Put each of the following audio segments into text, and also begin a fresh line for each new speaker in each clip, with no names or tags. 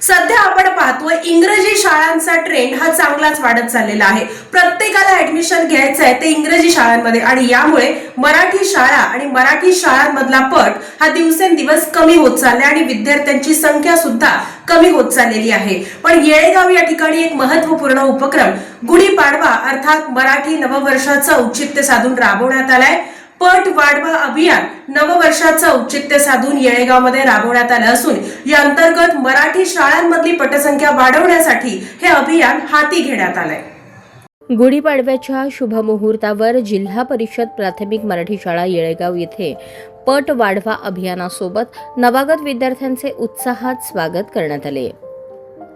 सध्या आपण पाहतोय इंग्रजी शाळांचा ट्रेंड हा चांगलाच वाढत चाललेला आहे। प्रत्येकाला ऍडमिशन घ्यायचं आहे ते इंग्रजी शाळांमध्ये आणि यामुळे मराठी शाळा आणि मराठी शाळांमधला पट हा दिवसेंदिवस कमी होत चाललाय आणि विद्यार्थ्यांची संख्या सुद्धा कमी होत चाललेली आहे। पण येळेगाव या ठिकाणी एक महत्त्वपूर्ण उपक्रम गुढीपाडवा अर्थात मराठी नववर्षाचं औचित्य साधून राबवण्यात आलाय। पट वाढवा अभियान नववर्षाचं औचित्य साधून येळेगावमध्ये राबवण्यात आलं असून या अंतर्गत मराठी शाळांमधली पटसंख्या वाढवण्यासाठी हे अभियान हाती घेण्यात आलंय।
गुढीपाडव्याच्या शुभमुहूर्तावर जिल्हा परिषद प्राथमिक मराठी शाळा येळेगाव येथे पट वाढवा अभियानासोबत नवागत विद्यार्थ्यांचे उत्साहात स्वागत करण्यात आले।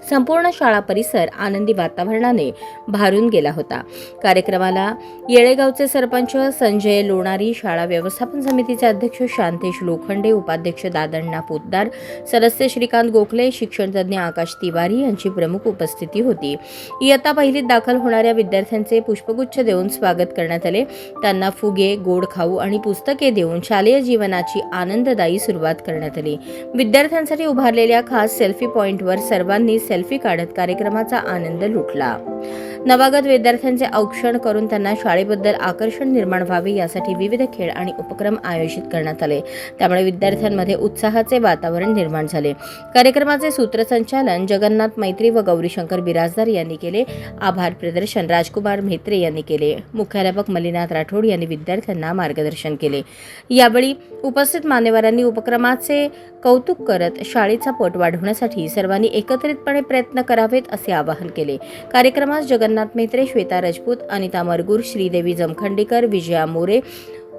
संपूर्ण शाळा परिसर आनंदी वातावरणाने भारून गेला होता। कार्यक्रमाला येळेगावचे सरपंच संजय लोणारी, शाळा व्यवस्थापन समितीचे अध्यक्ष शांतेश लोखंडे, उपाध्यक्ष दादण्णा पोतदार, सदस्य श्रीकांत गोखले, शिक्षणतज्ञ आकाश तिवारी यांची प्रमुख उपस्थिती होती। इयत्ता पहिलीत दाखल होणाऱ्या विद्यार्थ्यांचे पुष्पगुच्छ देऊन स्वागत करण्यात आले। त्यांना फुगे, गोड खाऊ आणि पुस्तके देऊन शालेय जीवनाची आनंददायी सुरुवात करण्यात आली। विद्यार्थ्यांसाठी उभारलेल्या खास सेल्फी पॉइंटवर सर्वांनी सेल्फी काढत कार्यक्रमाचा आनंद लुटला। नवागत विद्यार्थ्यांचे औक्षण करून त्यांना शाळेबद्दल आकर्षण निर्माण व्हावे यासाठी विविध खेळ आणि उपक्रम आयोजित करण्यात आले। त्यामुळे विद्यार्थ्यांमध्ये उत्साहाचे वातावरण निर्माण झाले। कार्यक्रमाचे सूत्रसंचालन जगन्नाथ मैत्री व गौरीशंकर बिराजदार यांनी केले। आभार प्रदर्शन राजकुमार म्हेत्रे यांनी केले। मुख्याध्यापक मल्लीनाथ राठोड यांनी विद्यार्थ्यांना मार्गदर्शन केले। यावेळी उपस्थित मान्यवरांनी उपक्रमाचे कौतुक करत शाळेचा पट वाढवण्यासाठी सर्वांनी एकत्रितपणे प्रयत्न करावेत असे आवाहन केले। कार्यक्रमास जगन्नाथ म्हेत्रे, श्वेता राजपूत, अनिता मरगूर, श्रीदेवी जमखंडेकर, विजया मोरे,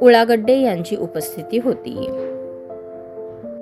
उळागड्डे यांची उपस्थिती होती।